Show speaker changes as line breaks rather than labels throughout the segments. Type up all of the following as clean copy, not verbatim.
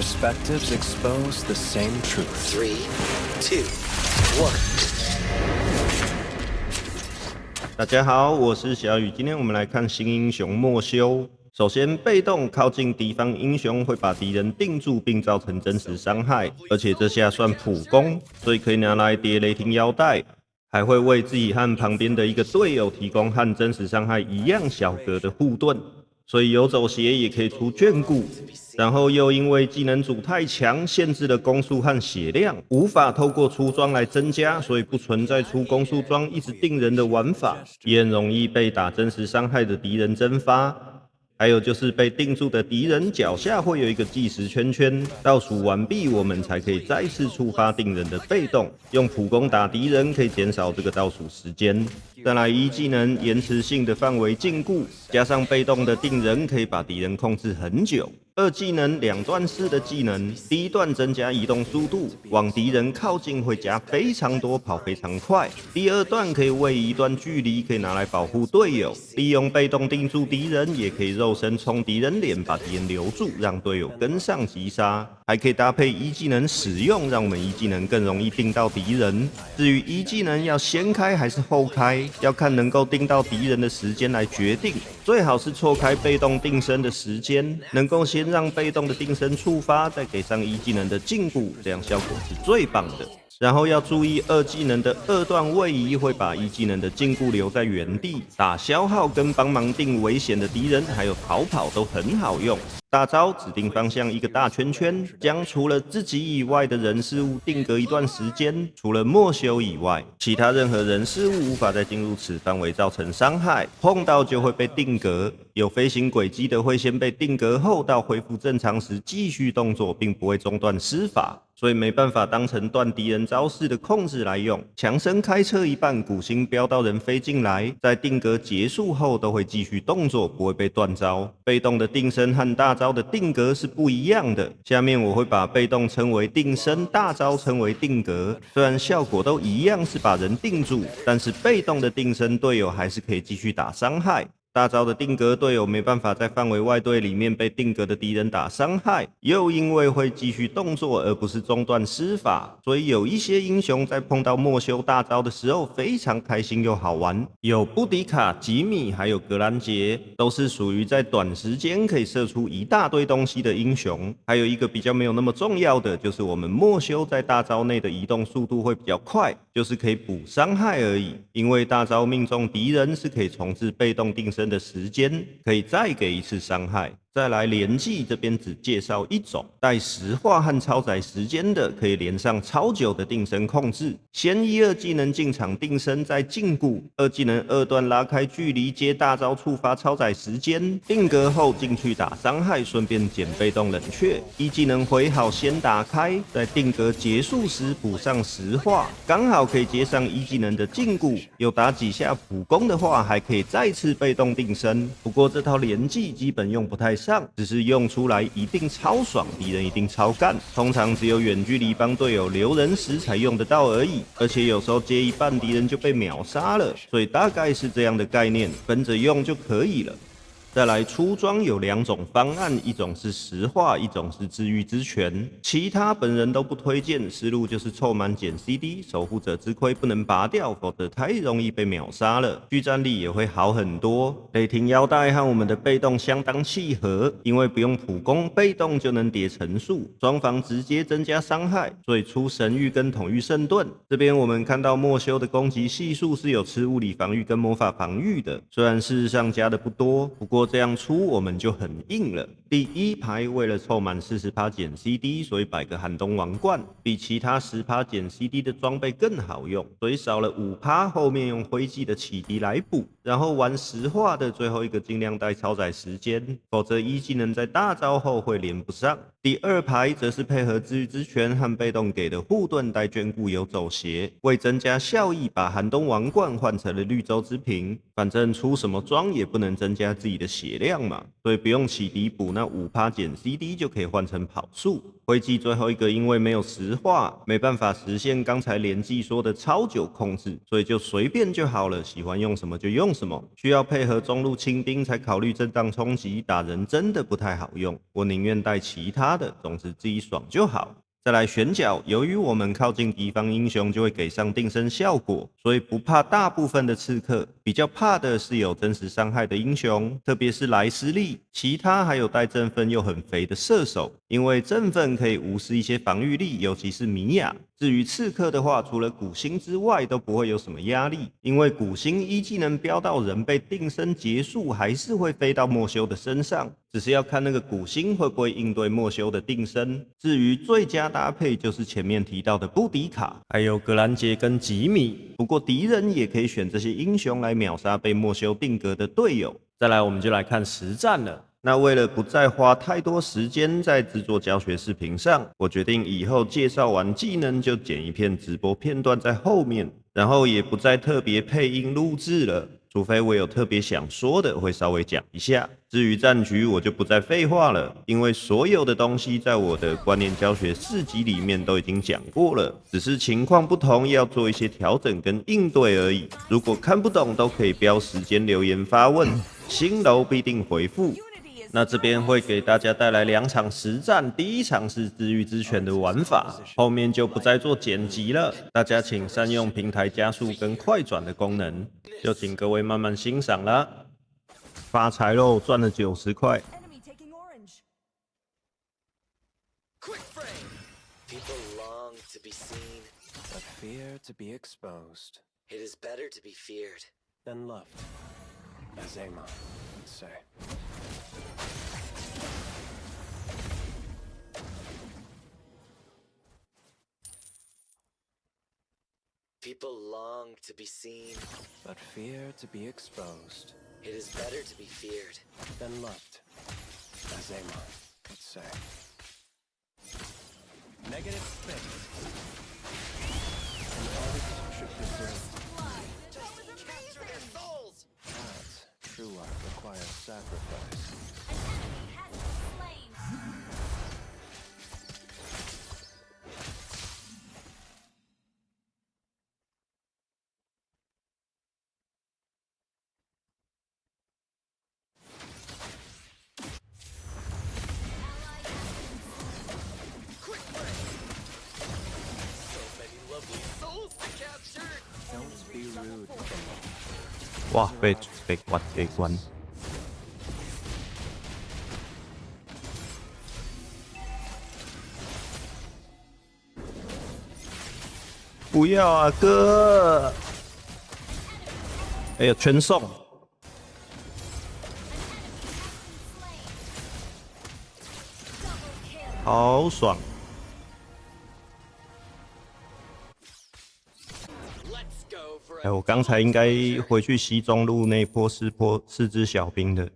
perspectives expose the same truth.
3, 2, 1.
大家好，我是小雨，今天我们来看新英雄莫修。首先，被动靠近敌方英雄会把敌人定住并造成真实伤害，而且这下算普攻，所以可以拿来叠雷霆腰带，还会为自己和旁边的一个队友提供和真实伤害一样小格的护盾，所以游走鞋也可以出眷顾。然后又因为技能组太强，限制了攻速和血量，无法透过出装来增加，所以不存在出攻速装一直定人的玩法，也很容易被打真实伤害的敌人蒸发。还有就是被定住的敌人脚下会有一个计时圈圈，倒数完毕我们才可以再次触发定人的被动，用普攻打敌人可以减少这个倒数时间。再来一技能延迟性的范围禁锢，加上被动的定人可以把敌人控制很久。二技能两段式的技能，第一段增加移动速度，往敌人靠近会加非常多，跑非常快。第二段可以位移一段距离，可以拿来保护队友，利用被动定住敌人，也可以肉身冲敌人脸，把敌人留住，让队友跟上击杀。还可以搭配一技能使用，让我们一技能更容易定到敌人。至于一技能要先开还是后开，要看能够定到敌人的时间来决定。最好是错开被动定身的时间，能够先让被动的定身触发，再给上一技能的禁锢，这样效果是最棒的。然后要注意二技能的二段位移会把一技能的禁锢留在原地，打消耗跟帮忙定危险的敌人，还有逃跑都很好用。大招指定方向一个大圈圈，将除了自己以外的人事物定格一段时间，除了莫修以外，其他任何人事物无法再进入此范围造成伤害，碰到就会被定格。有飞行轨迹的会先被定格后，到恢复正常时继续动作，并不会中断施法，所以没办法当成断敌人招式的控制来用。强生开车一半，古星飙到人飞进来，在定格结束后都会继续动作，不会被断招。被动的定身和大招的定格是不一样的，下面我会把被动称为定身，大招称为定格。虽然效果都一样是把人定住，但是被动的定身队友还是可以继续打伤害。大招的定格队友没办法在范围外队里面被定格的敌人打伤害，又因为会继续动作而不是中断施法，所以有一些英雄在碰到莫修大招的时候非常开心又好玩。有布迪卡、吉米还有格兰杰，都是属于在短时间可以射出一大堆东西的英雄。还有一个比较没有那么重要的，就是我们莫修在大招内的移动速度会比较快，就是可以补伤害而已。因为大招命中敌人是可以重置被动定身的时间，可以再给一次伤害。再来连技这边只介绍一种，带石化和超载时间的，可以连上超久的定身控制。先一二技能进场定身，再禁锢。二技能二段拉开距离接大招触发超载时间，定格后进去打伤害，顺便减被动冷却。一技能回好先打开，在定格结束时补上石化，刚好可以接上一技能的禁锢。有打几下普攻的话，还可以再次被动定身。不过这套连技基本用不太上，只是用出来一定超爽，敌人一定超干，通常只有远距离帮队友留人时才用得到而已，而且有时候接一半敌人就被秒杀了，所以大概是这样的概念，跟着用就可以了。再来出装有两种方案，一种是石化，一种是治愈之泉，其他本人都不推荐。思路就是凑满减 CD， 守护者之盔不能拔掉，否则太容易被秒杀了，续战力也会好很多。雷霆腰带和我们的被动相当契合，因为不用普攻，被动就能叠层数，双方直接增加伤害，所以出神域跟统御圣盾。这边我们看到莫修的攻击系数是有吃物理防御跟魔法防御的，虽然事实上加的不多，不过这样出我们就很硬了。第一排为了凑满40%减 CD， 所以摆个寒冬王冠，比其他10%减 CD 的装备更好用，所以少了5%，后面用灰烬的启迪来补。然后玩石化的最后一个尽量带超载时间，否则一技能在大招后会连不上。第二排则是配合治愈之泉和被动给的护盾带眷顾游走鞋，为增加效益把寒冬王冠换成了绿洲之瓶，反正出什么装也不能增加自己的血量嘛，所以不用启迪补那5%减 CD 就可以换成跑速。灰烬最后一个因为没有石化，没办法实现刚才连记说的超久控制，所以就随便就好了，喜欢用什么就用什么。需要配合中路清兵才考虑震荡冲击，打人真的不太好用，我宁愿带其他的，总之自己爽就好。再来选角，由于我们靠近敌方英雄就会给上定身效果，所以不怕大部分的刺客，比较怕的是有真实伤害的英雄，特别是莱斯利，其他还有带振奋又很肥的射手，因为振奋可以无视一些防御力，尤其是米娅。至于刺客的话，除了古星之外都不会有什么压力，因为古星一技能飙到人被定身结束，还是会飞到莫修的身上，只是要看那个古星会不会应对莫修的定身。至于最佳搭配就是前面提到的布迪卡，还有格兰杰跟吉米。不过敌人也可以选这些英雄来秒杀被莫修定格的队友。再来，我们就来看实战了。那为了不再花太多时间在制作教学视频上，我决定以后介绍完技能就剪一片直播片段在后面，然后也不再特别配音录制了，除非我有特别想说的会稍微讲一下。至于战局我就不再废话了，因为所有的东西在我的观念教学4集里面都已经讲过了，只是情况不同要做一些调整跟应对而已。如果看不懂都可以标时间留言发问，新楼必定回复。那这边会给大家带来2场实战，第一场是治愈之拳的玩法，后面就不再做剪辑了，大家请善用平台加速跟快转的功能，就请各位慢慢欣赏啦。发财喽，赚了90块。
People long to be seen,
but fear to be exposed
it is better to be feared
than loved, as Amon would say.
People long to be seen,
But fear to be exposed
it is better to be feared
than loved, as Amon would say. Negative space. An artist should preserve.
Capture their souls!
Gods, true art requires sacrifice. Don't be rude.
哇，被关。不要啊，哥！哎呀，全送，好爽！哎，我刚才应该回去西中路那波4只小兵的。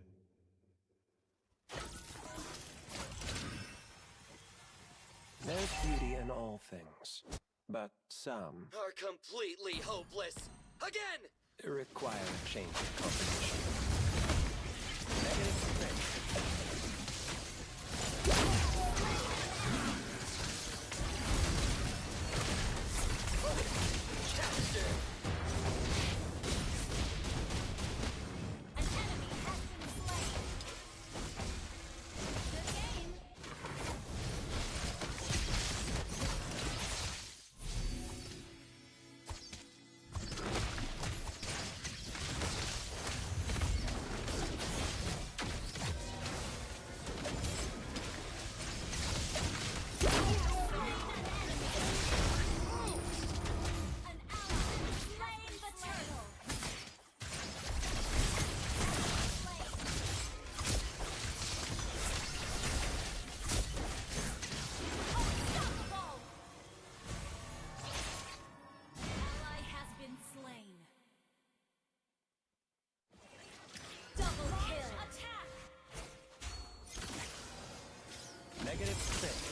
There's beauty in all things, but some
Are completely hopeless. Again!
require a change of composition. Negative space. Negative space.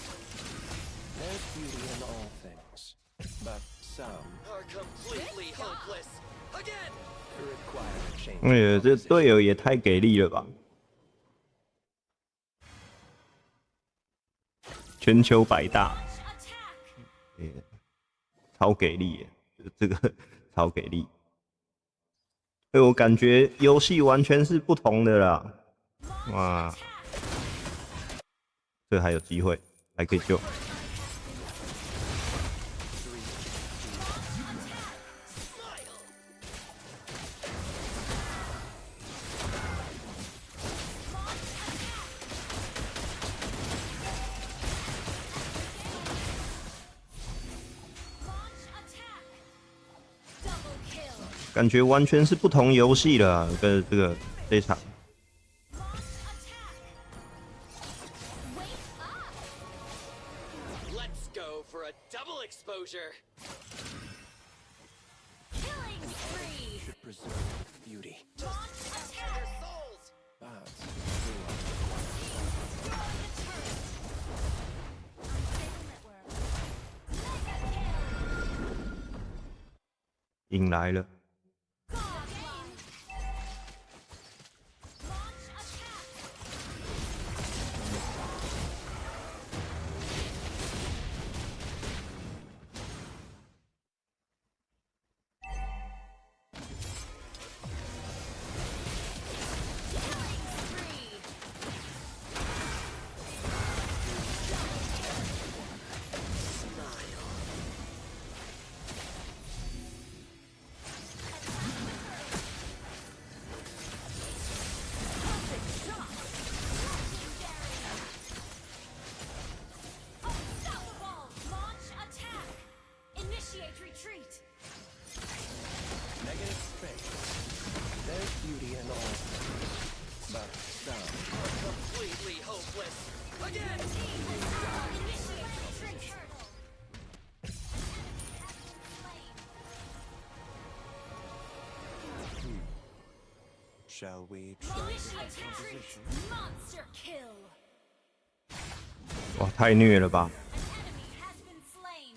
There's beauty in all things, but some
Are completely hopeless. Again!
require a change.
哎呀，这队友也太给力了吧！全球百大，超给力耶，这个超给力。我感觉游戏完全是不同的啦，哇，这还有机会，还可以救。感觉完全是不同游戏了啊，跟这一场。
Let's go for a double exposure.
Killing spree.
Should preserve beauty.
Just capture their souls.
But
Unstable network. Mega kill.
引来了，
God game. Launch attack. Killing spree.
，shall we try this composition?
Monster kill.
哇，太虐了吧！
An enemy has been slain.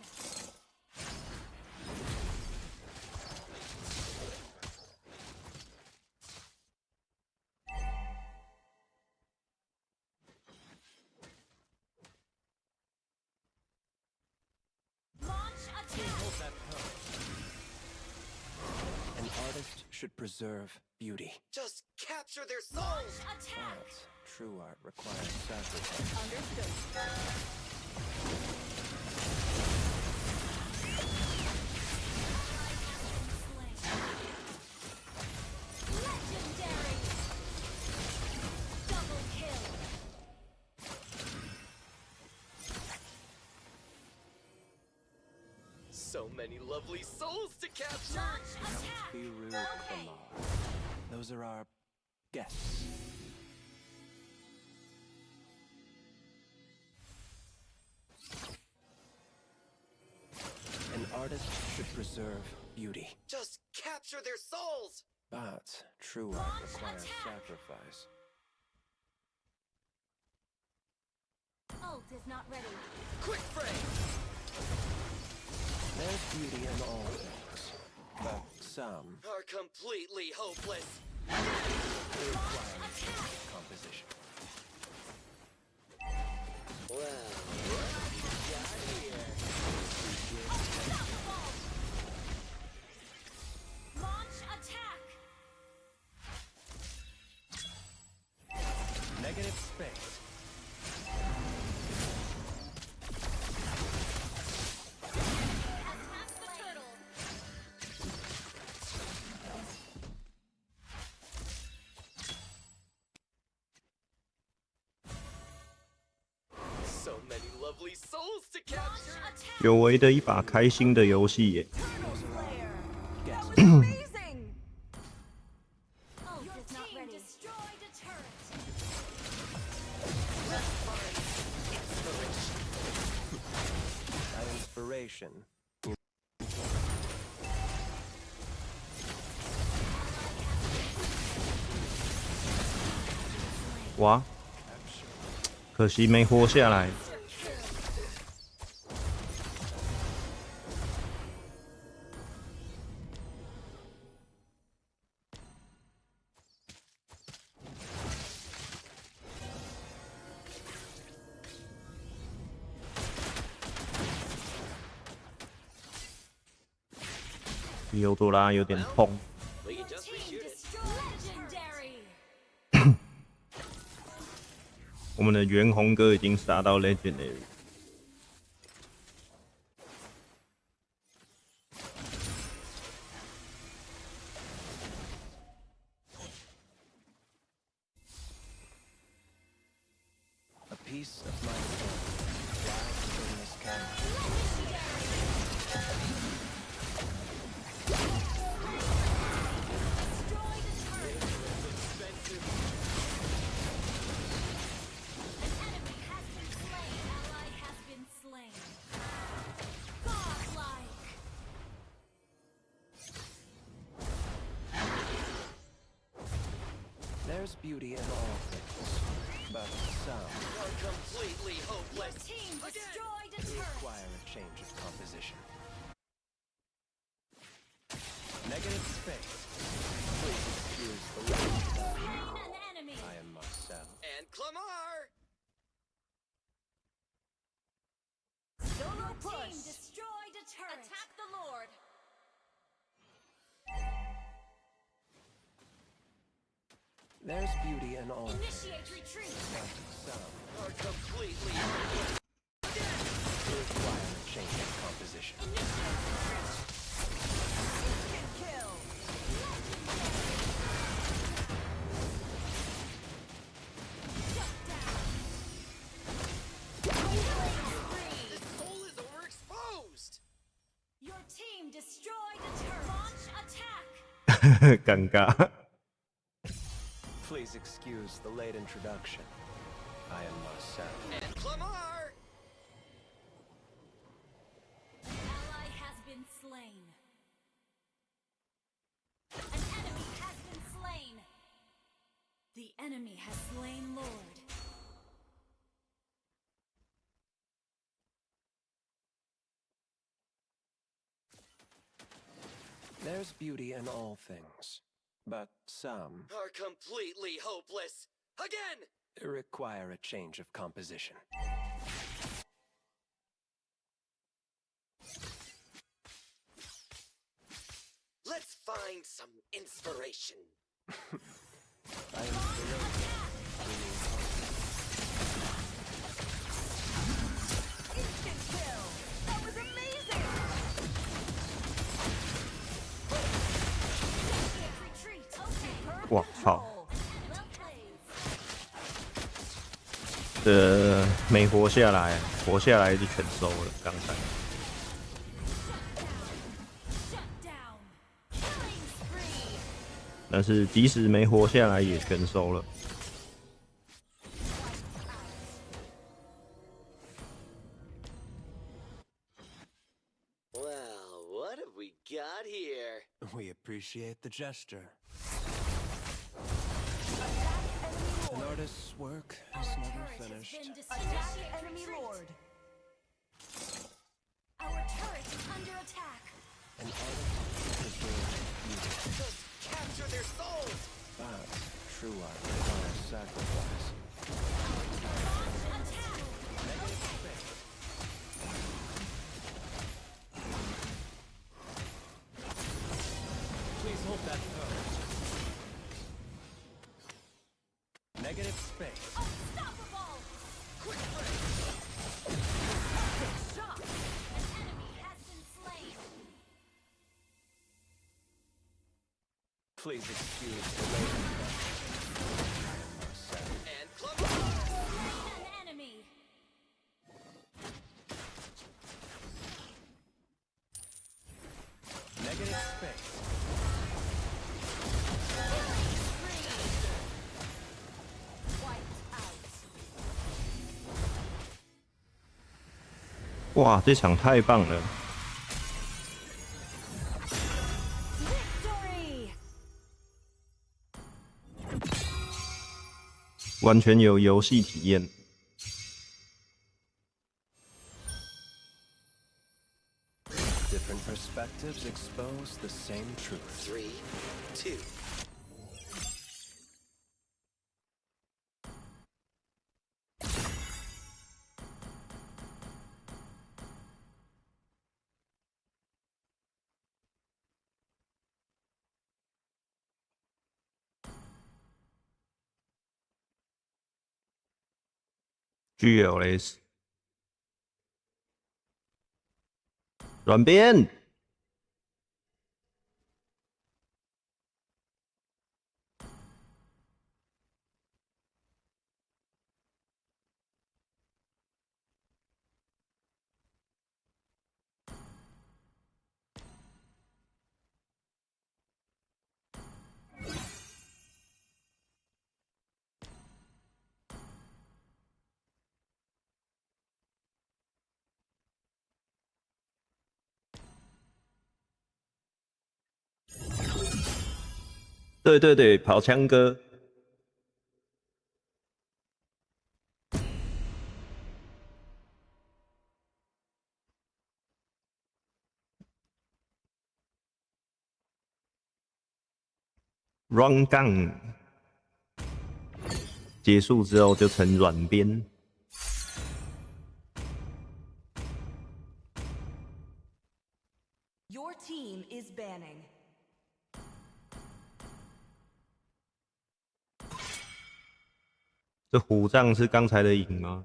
Launch attack.
An artist should preserve beauty.
Just capture their
Launch
souls.
attack.
But true art requires sacrifice.
Understood. Legendary. Double kill.
So many lovely souls to capture.
Launch attack.
Be rude,
Okay.
Kalar. Those are our guests. An artist should preserve beauty.
Just capture their souls.
But true art requires sacrifice.
Ult is not ready.
Quick frame.
There's beauty in all things, but some
Are completely hopeless.
require composition.
Well,
Launch attack.
Negative space.
Attack the turtle.
so many lovely souls to
Launch
capture.
attack.
久违的一把开心的游戏耶！
Turtle Slayer.
Guess.
Amazing. Ult is not ready. Destroyed a turret.
That inspiration.
哇，可惜没活下来。尤多拉有点痛。
We can just
Team
reshoot it.
destroyed. Legendary.
我们的袁弘哥已经杀到 Legendary。
A piece of my soul lies in this camera.
Destroyed a turret. An enemy has been slain. Ally has been slain. Godlike.
There's beauty in all things, but some
Are completely
Your
hopeless.
team
Again.
destroyed a turret.
require a change of composition. Negative space. Please excuse the late
Slain an enemy.
I am Marcel.
And Clamar.
Solo push. Team destroyed a turret. Attack the Lord.
There's beauty in all things,
Initiate retreat.
but some
Are completely
require a change of composition.
Initiate retreat. Instant kill. Shut down.
This soul is overexposed.
Your team destroyed a turret. Launch attack.
尴尬。
Please excuse the late introduction. I am Marcel.
And Clamar.
Ally has been slain. An enemy has been slain. The enemy has slain Lord.
There's beauty in all things, but some
Are completely hopeless. Again.
require a change of composition.
Let's find some inspiration.
I am
Instant kill. That was amazing. Initiate retreat. Okay.
哇靠！
Well played.
没活下来，活下来就全收了。刚才
Shut down. Killing spree.
但是即使没活下来，也全收了。
Well, what have we got here?
We appreciate the gesture. An artist's work is
Our
never
turret
finished.
has been destroyed. Enemy Lord. Our turret is under attack.
An artist deserves beauty,
Just capture their souls.
but true art requires sacrifice.
Attack.
Please hold that pose. Negative space.
Unstoppable.
Quick break.
Shot. An enemy has been slain.
Please excuse the late introduction.
And Clamar.
Slain an enemy.
Negative space.
Wiped out.
哇，这场太棒了！
Victory.
完全有游戏体验。
Different perspectives expose the same truth.
3, 2.
GLS 软边。对对对，跑枪哥。Run gun 结束之后就成软边。
Your team is banning.
这虎杖是刚才的影吗？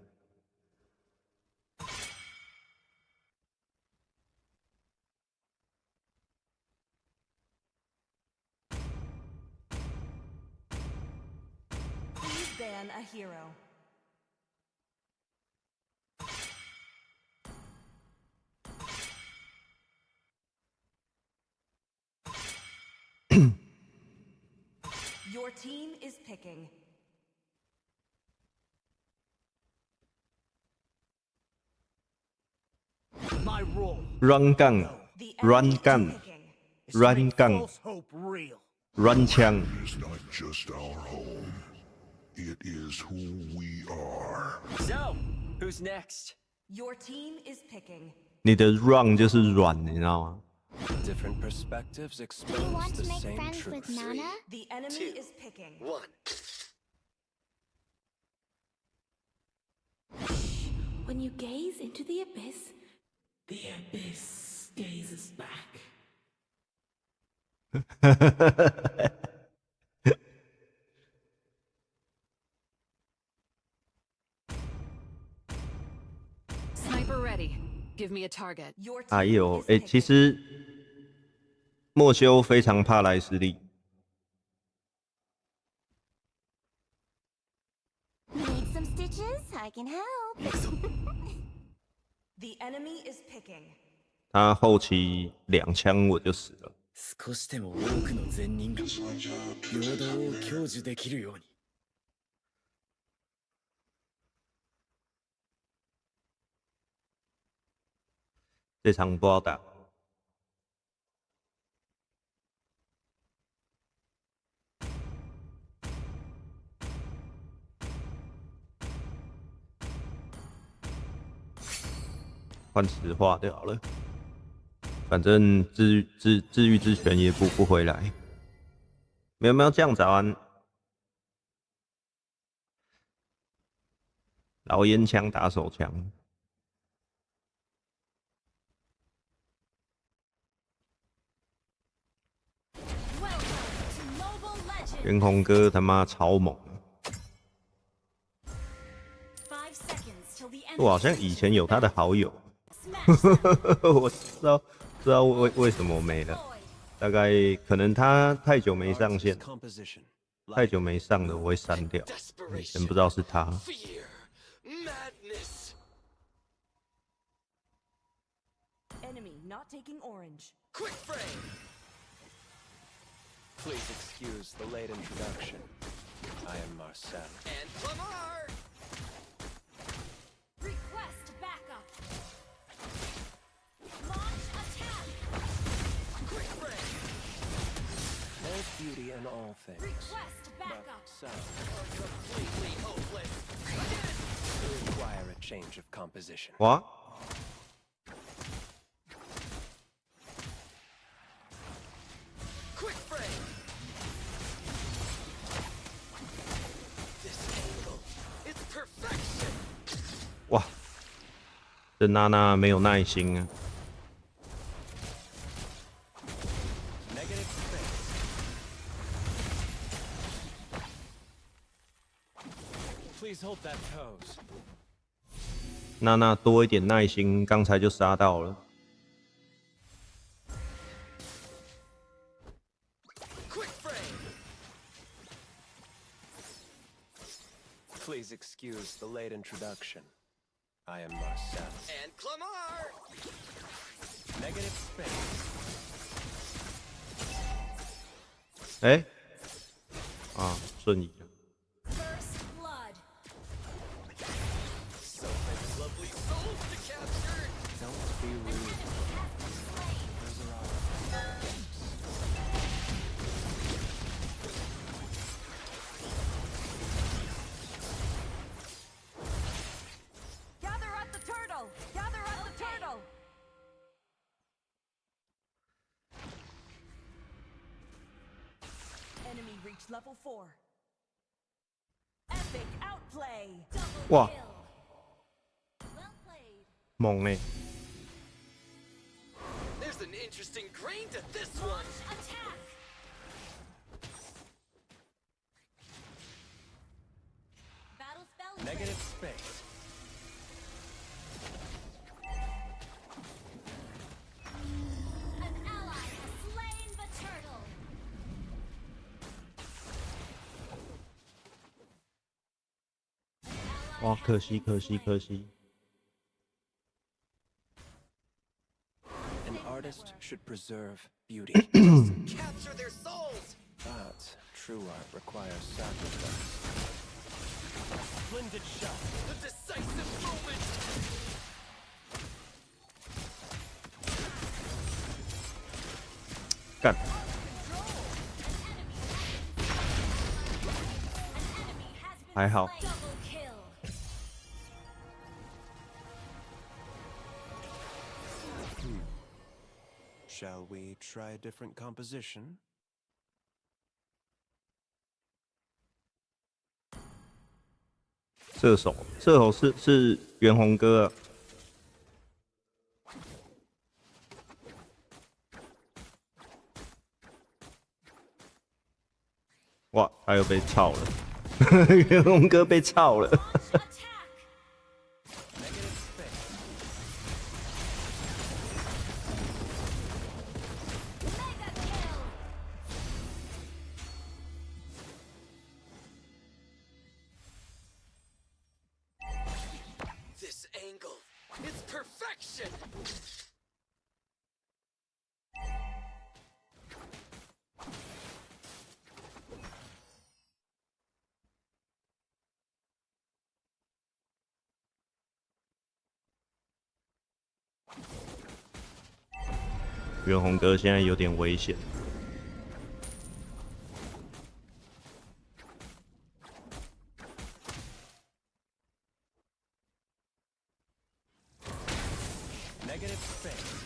Please ban a hero. Your team is picking.
My role.
Run gun
The
Run
enemy
gun.
is picking.
Is to
Run
make
gun.
false hope real.
Run 枪。
is not just our home. It is who we are.
So, who's next?
Your team is picking.
你的 run 就是软，你知道吗？
Different perspectives
Do you
expose
want
the
to make
same
friends with
truth.
Nana?
The enemy
Two.
is picking.
1.
When you gaze into the abyss,
The abyss gazes back.
Sniper ready. Give me a target.
your team
还有，
is
哎、
picking.
其实莫修非常怕莱斯利。
Need some stitches? I can help.
The enemy is picking.
他后期2枪我就死了。
少しでも多くの善人が平等を享受できるように。
这场不好打。换石化就好了，反正治愈之泉也补不回来。没有这样早安，老烟枪打手枪。
Welcome to Mobile Legends.
袁弘哥他妈超猛，
5 seconds till the enemy.
我好像以前有他的好友，
Smash them.
我知道为什么没了，
Void.
大概可能他太久没上线，
Composition.
太久没上了我会删掉，以前不知道是他。
Fear. Madness.
Enemy not taking orange.
Quick frame.
Please excuse the late introduction. I am Marcel.
And Lamar.
Request backup. Launch attack.
Quick frame.
There's beauty in all things.
Request
But
backup.
some
Completely hopeless.
require a change of composition.
哇，
Quick frame. This angle. It's perfection.
哇，这娜娜没有耐心啊！
Negative space. Please hold that pose.
娜娜多一点耐心，刚才就杀到了。
Please excuse the late introduction. I am Marcel.
And Clamar!
Negative space.
哎，啊，瞬移了。
First blood.
So many lovely souls to capture!
Don't be rude. Those are all.
Gather up the turtle. Gather up the turtle. Enemy reached level 4. Epic outplay. Double
哇，
kill. Well played.
猛哎！
There's an interesting grain to this one!
Attack. Battle spell.
Negative space.
An ally has slain the turtle.
哇，可惜可惜可惜。
An artist should preserve beauty.
Capture their souls!
But true art requires sacrifice. Splendid shot.
The decisive moment!
干，
An enemy has been
还好。
slain. Double kill.
Shall we try a different composition?
射手，射手是袁宏哥、啊。哇，他又被操了，袁宏哥被操了。
Attack.
Negative space.
Mega kill.
This angle, it's perfection!
袁宏哥现在有点危险。
Negative space.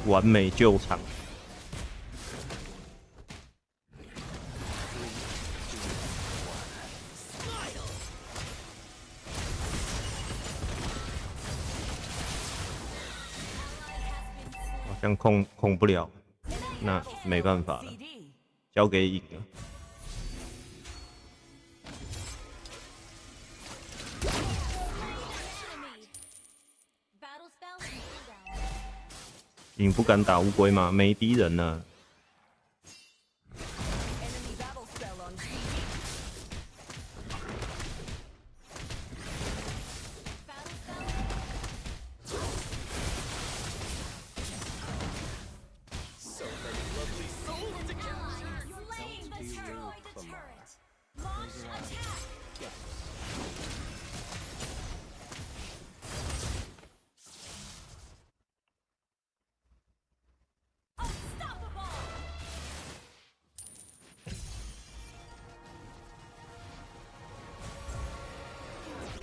完美救场。 好像控不了，那没办法了，
CD.
交给影了。
Enemy. Battle spell cooldown.
影不敢打乌龟吗？没逼人呢。
Enemy battle spell on CD. Battle spell.
So many lovely souls to capture!
Slain the
be
turtle.
rude,
The
Clamar.
turret. Launch attack. Unstoppable.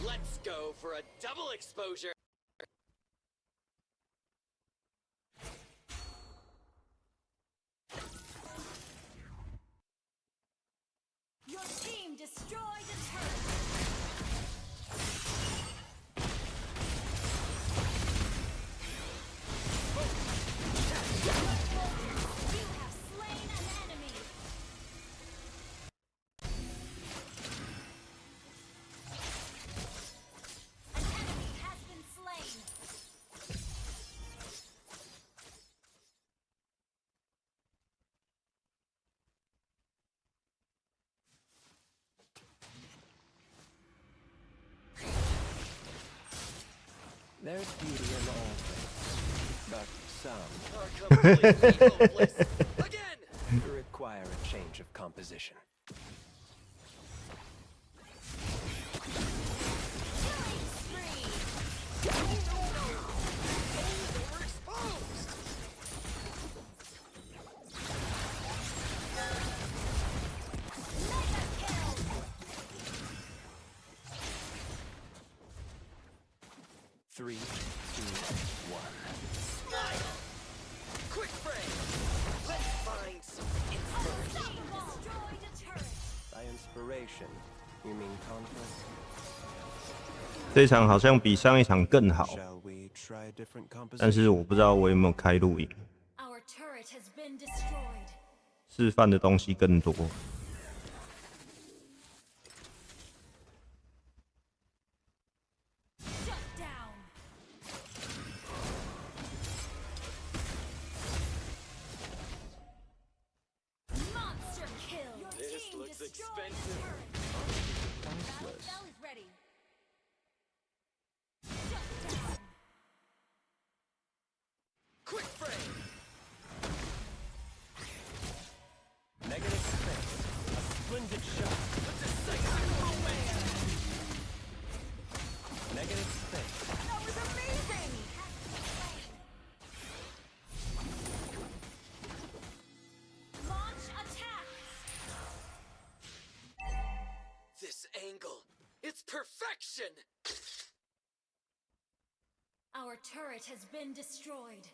Let's go for a double exposure!
Your team destroyed a turret. You have slain an enemy. An enemy has been
There's beauty in all things, but some
are completely hopeless. Again!
require a change of composition.
We're exposed!
Three, two, one.
Smile! Quick frame! Let's find some inspiration.
Destroyed a turret.
By inspiration, you mean conflict?
这场好像比上一场更好，
Shall we try different
但是
composition?
我不知道我有没有开录影，
Our turret has been destroyed.
示范的东西更多。
Shut down. Monster kill. Your
This
team
looks
destroyed
expensive.
a turret. Battle
Priceless.
spell is ready. Shut down.
Quick frame!
Negative space. A splendid shot.
A decisive moment!
Negative space.
That was amazing. Launch attack.
This angle, it's perfection!
Our turret has been destroyed.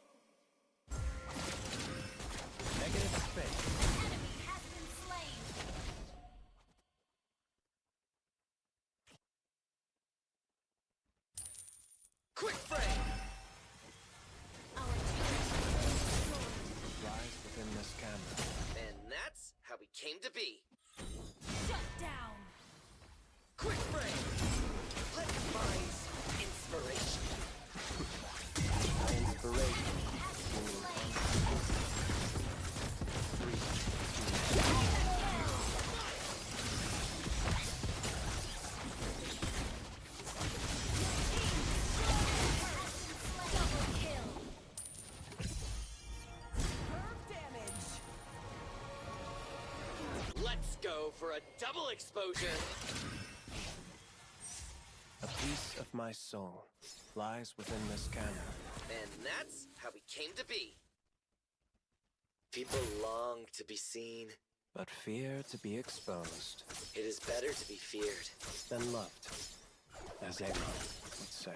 Negative space.
Enemy has been slain.
Quick frame!
Our turret has been destroyed.
Lies within this camera.
And that's how we came to be.
Shut down.
Quick frame! Let's find some inspiration.
By inspiration, you mean conflict? Three,
Double kill.
Let's go for a double exposure.
a piece of my soul lies within this camera.
And that's how we came to be. People long to be seen.
But fear to be exposed
It is better to be feared.
than loved, as Amon would say.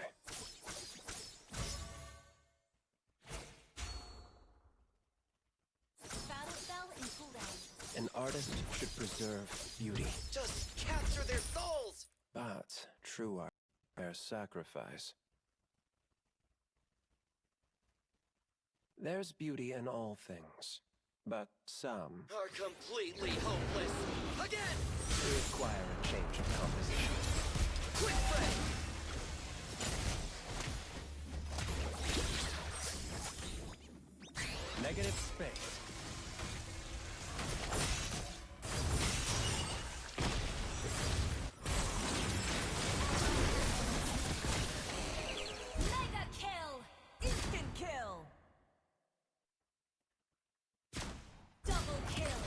Battle spell in cooldown.
An artist should preserve beauty,
Just capture their souls!
but true art bears sacrifice. There's beauty in all things, but some
Are completely hopeless. Again!
require a change of composition.
Quick frame!
Negative space.
Mega kill. Instant kill. Double kill.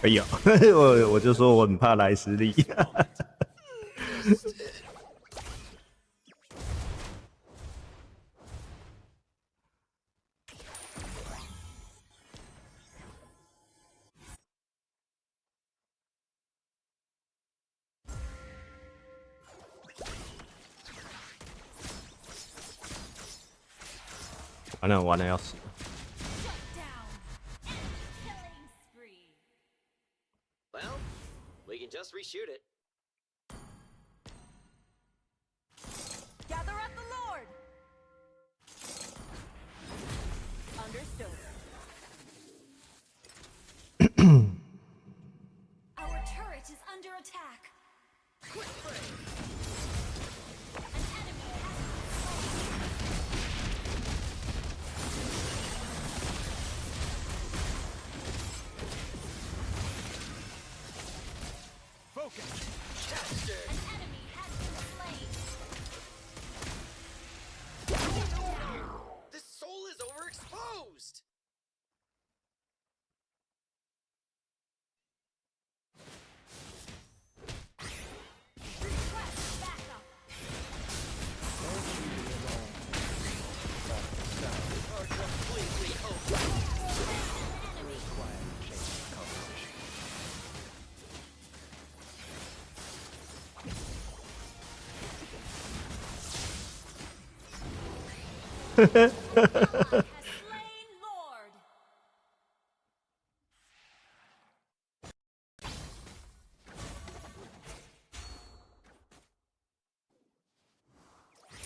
哎呀，我就说我很怕莱斯利。完了完了要死了！
Shut down. Enemy killing spree.
Well, we can just reshoot it.
Gather up the Lord. Understood. Our turret is under attack.
Quick frame!
An enemy has
Focus.
Captured!
an enemy has been slain. slain Lord.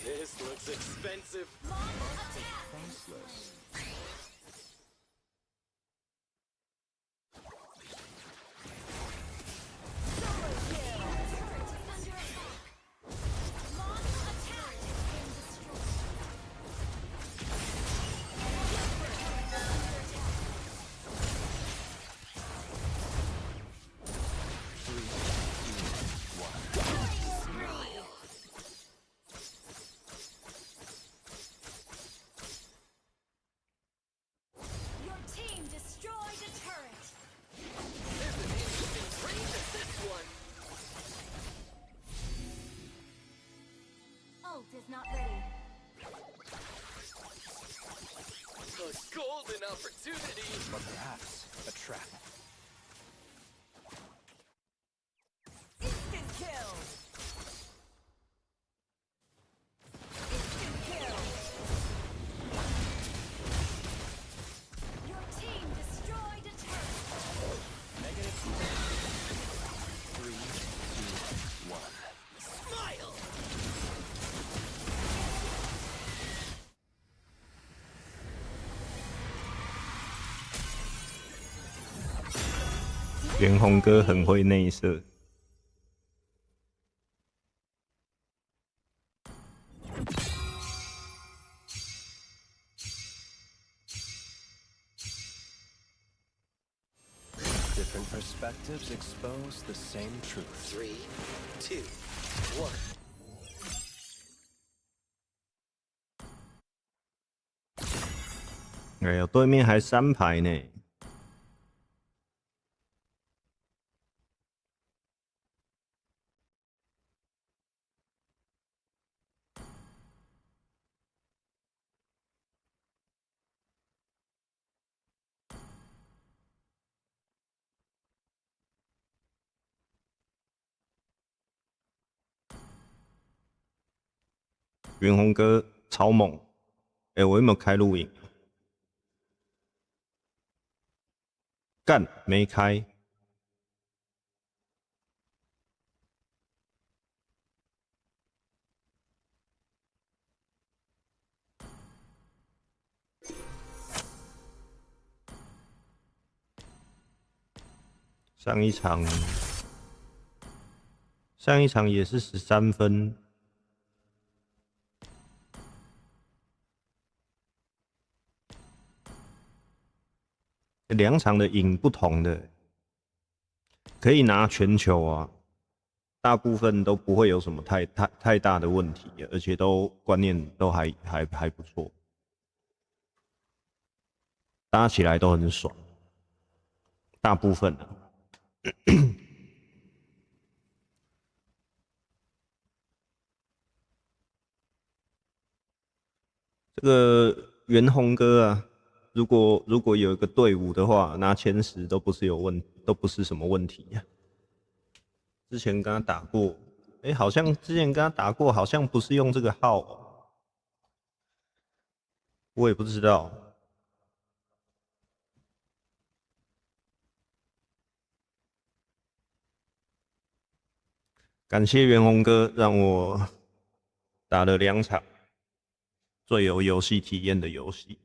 This looks expensive.
Faceless.
Your team destroyed a turret.
There's an interesting range at this one.
Ult is not ready.
A golden opportunity.
Or perhaps a trap.
Instant kill. Instant kill. Your team destroyed a turret.
Negative 3, 2, 1.
Smile.
袁弘哥很会内射。
Different perspectives expose the same truth.
3, 2, 1.
哎呦，对面还3排呢。袁弘哥超猛！哎、我有没有开录影？干，没开。上一场也是13分。2场的赢不同的，可以拿全球啊，大部分都不会有什么太大的问题，而且都观念都还不错，打起来都很爽，大部分啊。这个袁弘哥啊，如果有一个队伍的话，拿前10都不是什么问题呀、之前跟他打过，好像之前跟他打过，好像不是用这个号、哦，我也不知道。感谢袁弘哥让我打了2场最有游戏体验的游戏。